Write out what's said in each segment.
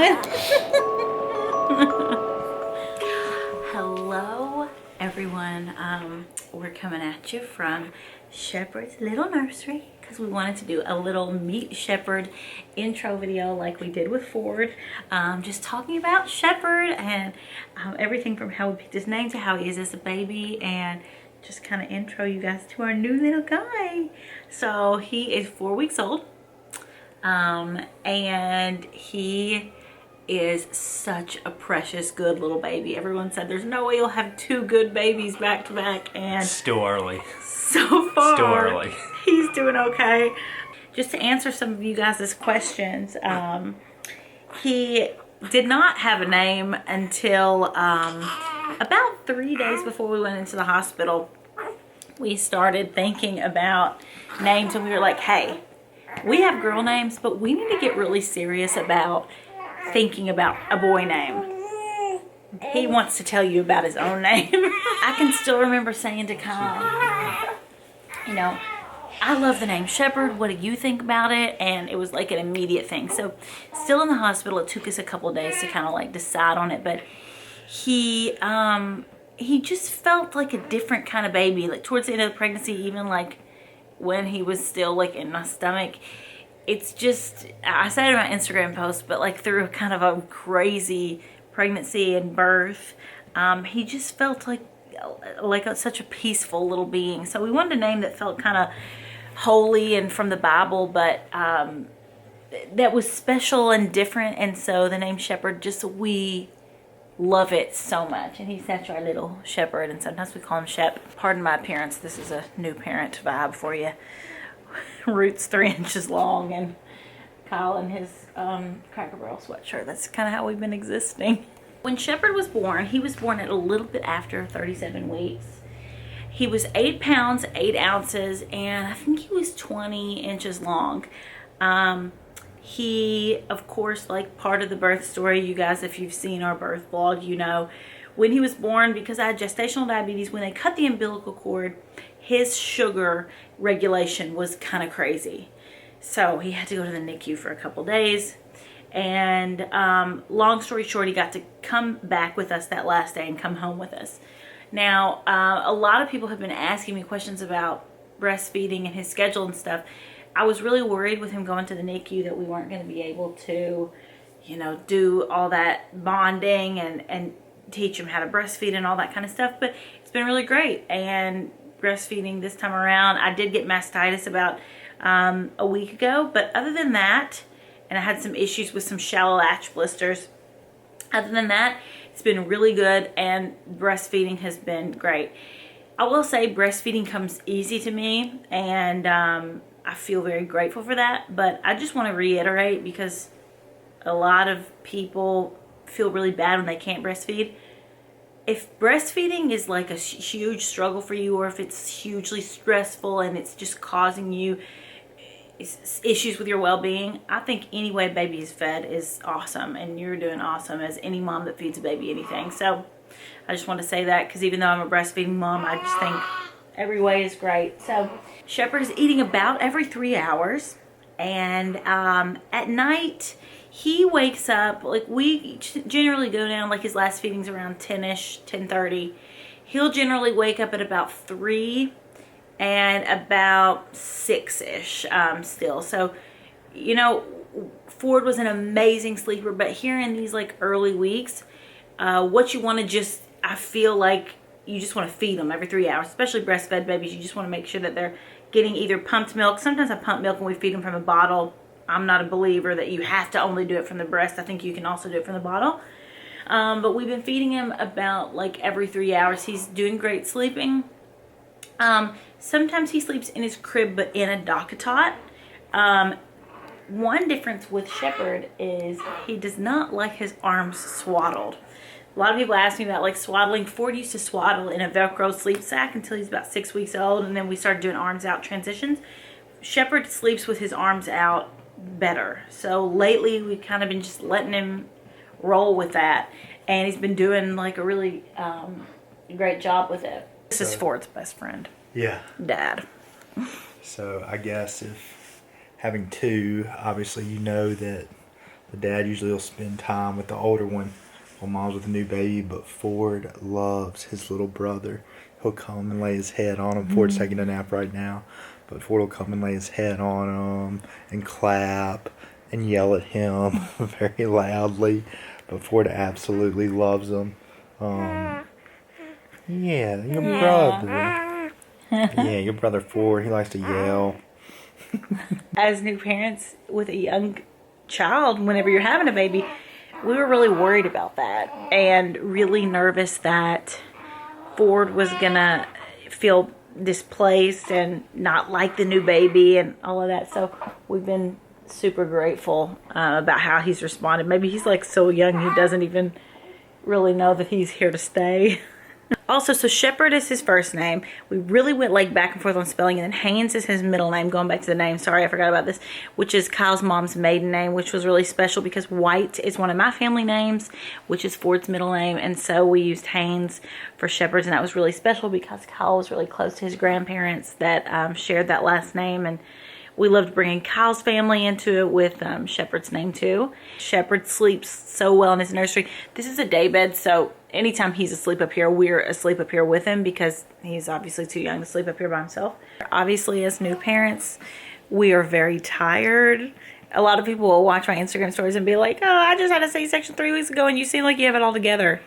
doing? Hello, everyone. We're coming at you from Shepherd's Little Nursery because we wanted to do a little Meet Shepherd intro video like we did with Ford. Just talking about Shepherd and everything from how we picked his name to how he is as a baby, and just kind of intro you guys to our new little guy. So he is 4 weeks old, and he is such a precious good little baby. Everyone said there's no way you'll have two good babies back to back, and still early. So far still early. He's doing okay. Just to answer some of you guys' questions, he did not have a name until about 3 days before we went into the hospital. We started thinking about names, and we were like, hey, we have girl names, but we need to get really serious about thinking about a boy name. He wants to tell you about his own name. I can still remember saying to Kyle, you know, I love the name Shepherd. What do you think about it? And it was like an immediate thing. So still in the hospital, it took us a couple of days to kind of like decide on it. But he just felt like a different kind of baby. Like towards the end of the pregnancy, even like when he was still like in my stomach, it's just, I said it in my Instagram post, but like through kind of a crazy pregnancy and birth, he just felt like such a peaceful little being. So we wanted a name that felt kind of holy and from the Bible, but that was special and different. And so the name Shepherd, just we love it so much. And he's such our little shepherd, and sometimes we call him Shep. Pardon my appearance, this is a new parent vibe for you. Roots 3 inches long, and Kyle in his Cracker Barrel sweatshirt. That's kind of how we've been existing. When Shepherd was born, he was born at a little bit after 37 weeks. He was 8 pounds, 8 ounces, and I think he was 20 inches long. He, of course, like part of the birth story, you guys, if you've seen our birth vlog, you know, when he was born, because I had gestational diabetes, when they cut the umbilical cord, his sugar regulation was kind of crazy. So he had to go to the NICU for a couple days. And long story short, he got to come back with us that last day and come home with us. Now, a lot of people have been asking me questions about breastfeeding and his schedule and stuff. I was really worried with him going to the NICU that we weren't going to be able to, you know, do all that bonding and teach him how to breastfeed and all that kind of stuff. But it's been really great. And breastfeeding this time around, I did get mastitis about a week ago, but other than that, and I had some issues with some shallow latch blisters. Other than that, it's been really good, and breastfeeding has been great. I will say breastfeeding comes easy to me, and I feel very grateful for that, but I just want to reiterate, because a lot of people feel really bad when they can't breastfeed. If breastfeeding is like a huge struggle for you, or if it's hugely stressful and it's just causing you issues with your well-being, I think any way a baby is fed is awesome, and you're doing awesome as any mom that feeds a baby anything. So I just want to say that, because even though I'm a breastfeeding mom, I just think every way is great. So Shepherd is eating about every 3 hours, and at night he wakes up, like we generally go down, like his last feeding's around 10ish, 10:30. He'll generally wake up at about 3 and about 6ish still. So, you know, Ford was an amazing sleeper, but here in these like early weeks, what you want to just, I feel like you just want to feed them every 3 hours, especially breastfed babies. You just want to make sure that they're getting either pumped milk. Sometimes I pump milk and we feed them from a bottle. I'm not a believer that you have to only do it from the breast. I think you can also do it from the bottle. But we've been feeding him about like every 3 hours. He's doing great sleeping. Sometimes he sleeps in his crib, but in a DockATot. One difference with Shepherd is he does not like his arms swaddled. A lot of people ask me about like swaddling. Ford used to swaddle in a Velcro sleep sack until he's about 6 weeks old, and then we started doing arms out transitions. Shepherd sleeps with his arms out better. So lately we've kind of been just letting him roll with that, and he's been doing like a really great job with it. This is Ford's best friend. Yeah. Dad. So I guess if having two, obviously you know that The dad usually will spend time with the older one while mom's with the new baby, but Ford loves his little brother. He'll come and lay his head on him. Ford's taking a nap right now, but Ford will come and lay his head on him and clap and yell at him very loudly. But Ford absolutely loves him. Yeah, your brother. Yeah, your brother Ford, he likes to yell. As new parents with a young child, whenever you're having a baby, we were really worried about that and really nervous that Ford was gonna feel displaced and not like the new baby and all of that. So we've been super grateful about how he's responded. Maybe he's like so young he doesn't even really know that he's here to stay. Also, so Shepherd is his first name. We really went like back and forth on spelling, and then Haynes is his middle name. Going back to the name, sorry, I forgot about this, which is Kyle's mom's maiden name, which was really special because White is one of my family names, which is Ford's middle name, and so we used Haynes for Shepherd's, and that was really special because Kyle was really close to his grandparents that shared that last name, and we loved bringing Kyle's family into it with Shepherd's name too. Shepherd sleeps so well in his nursery. This is a day bed, so anytime he's asleep up here, we're asleep up here with him because he's obviously too young to sleep up here by himself. Obviously, as new parents, we are very tired. A lot of people will watch my Instagram stories and be like, oh, I just had a C-section 3 weeks ago and you seem like you have it all together.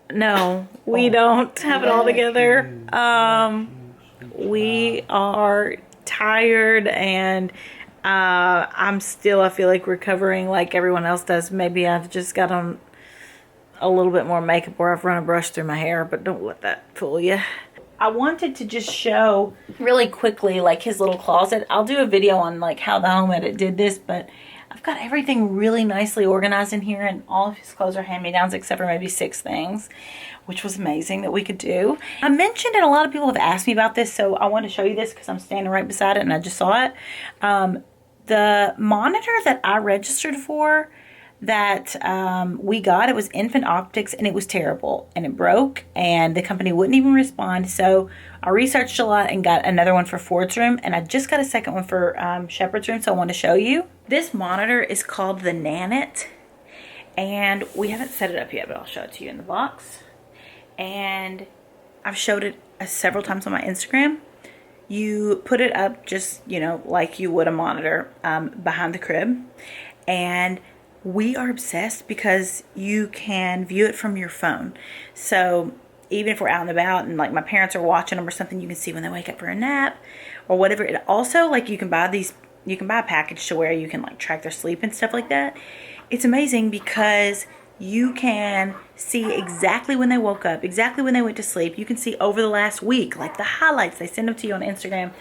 No, we don't have it all together. We are tired, and I feel like recovering like everyone else does. Maybe I've just got on a little bit more makeup or I've run a brush through my hair, but don't let that fool you. I wanted to just show really quickly like his little closet. I'll do a video on like how the home edit did this, but I've got everything really nicely organized in here, and all of his clothes are hand-me-downs except for maybe 6 things, which was amazing that we could do. I mentioned, and a lot of people have asked me about this, so I want to show you this because I'm standing right beside it and I just saw it. The monitor that I registered for that we got, it was Infant Optics, and it was terrible and it broke and the company wouldn't even respond. So I researched a lot and got another one for Ford's room, and I just got a second one for Shepherd's room, so I want to show you. This monitor is called the Nanit, and we haven't set it up yet, but I'll show it to you in the box. And I've showed it several times on my Instagram. You put it up just, you know, like you would a monitor behind the crib, and we are obsessed because you can view it from your phone. So even if we're out and about and like my parents are watching them or something, you can see when they wake up for a nap or whatever. It also, like, you can buy a package to where you can like track their sleep and stuff like that. It's amazing because you can see exactly when they woke up, exactly when they went to sleep. You can see over the last week, like the highlights. They send them to you on Instagram.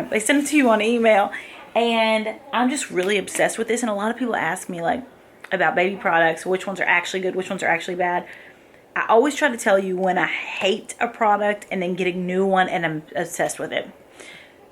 They send them to you on email. And I'm just really obsessed with this. And a lot of people ask me like about baby products, which ones are actually good, which ones are actually bad. I always try to tell you when I hate a product and then get a new one and I'm obsessed with it.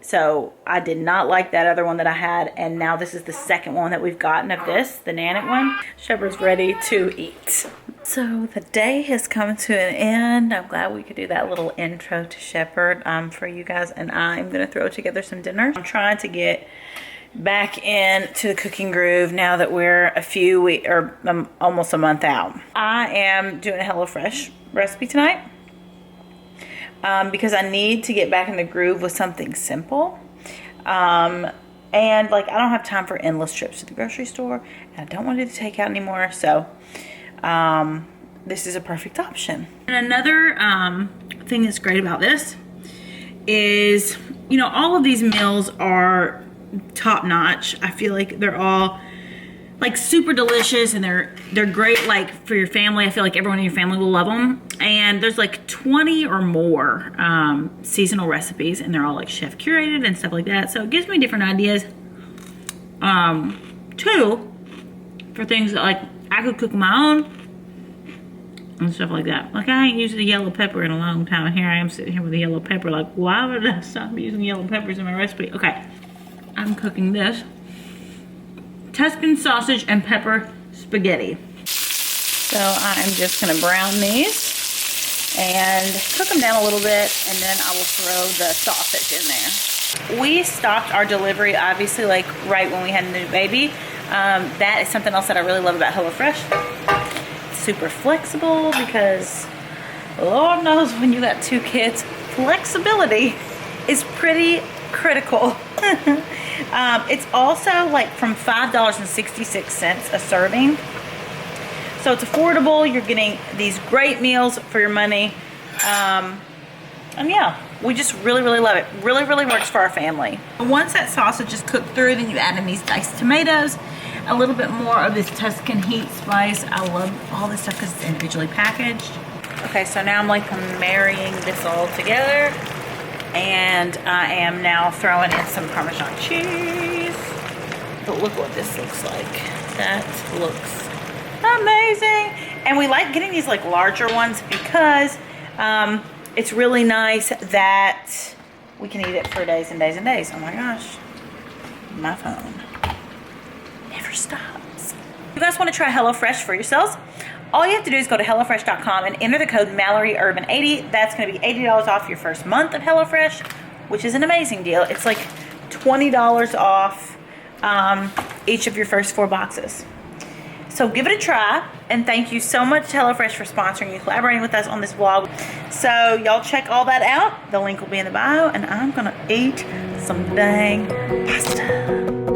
So I did not like that other one that I had, and now this is the second one that we've gotten of this, the Nanit one. Shepherd's ready to eat. So the day has come to an end. I'm glad we could do that little intro to Shepherd for you guys, and I'm gonna throw together some dinner. I'm trying to get back into the cooking groove now that we're a few weeks or almost a month out. I am doing a HelloFresh recipe tonight. Because I need to get back in the groove with something simple. And like I don't have time for endless trips to the grocery store, and I don't want to do the takeout anymore. So this is a perfect option. And another thing that's great about this is, you know, all of these meals are top notch. I feel like they're all like super delicious, and they're great like for your family. I feel like everyone in your family will love them. And there's like 20 or more seasonal recipes, and they're all like chef curated and stuff like that. So it gives me different ideas too for things that like I could cook my own and stuff like that. Like I ain't used the yellow pepper in a long time. Here I am sitting here with the yellow pepper. Like, why would I stop using yellow peppers in my recipe? Okay, I'm cooking this Tuscan sausage and pepper spaghetti. So I'm just gonna brown these and cook them down a little bit, and then I will throw the sausage in there. We stopped our delivery obviously like right when we had a new baby, That is something else that I really love about HelloFresh. It's super flexible because Lord knows when you got 2 kids, flexibility is pretty critical. It's also like from $5.66 a serving. So it's affordable. You're getting these great meals for your money. And yeah, we just really, really love it. Really, really works for our family. Once that sausage is cooked through, then you add in these diced tomatoes, a little bit more of this Tuscan heat spice. I love all this stuff because it's individually packaged. Okay, so now I'm like marrying this all together. And I am now throwing in some Parmesan cheese. But look what this looks like. That looks amazing. And we like getting these like larger ones because it's really nice that we can eat it for days and days and days. Oh my gosh. My phone never stops. If you guys want to try HelloFresh for yourselves, all you have to do is go to HelloFresh.com and enter the code MalloryErvin80. That's going to be $80 off your first month of HelloFresh, which is an amazing deal. It's like $20 off each of your first 4 boxes. So give it a try, and thank you so much to HelloFresh for sponsoring and collaborating with us on this vlog. So y'all check all that out. The link will be in the bio, and I'm going to eat some dang pasta.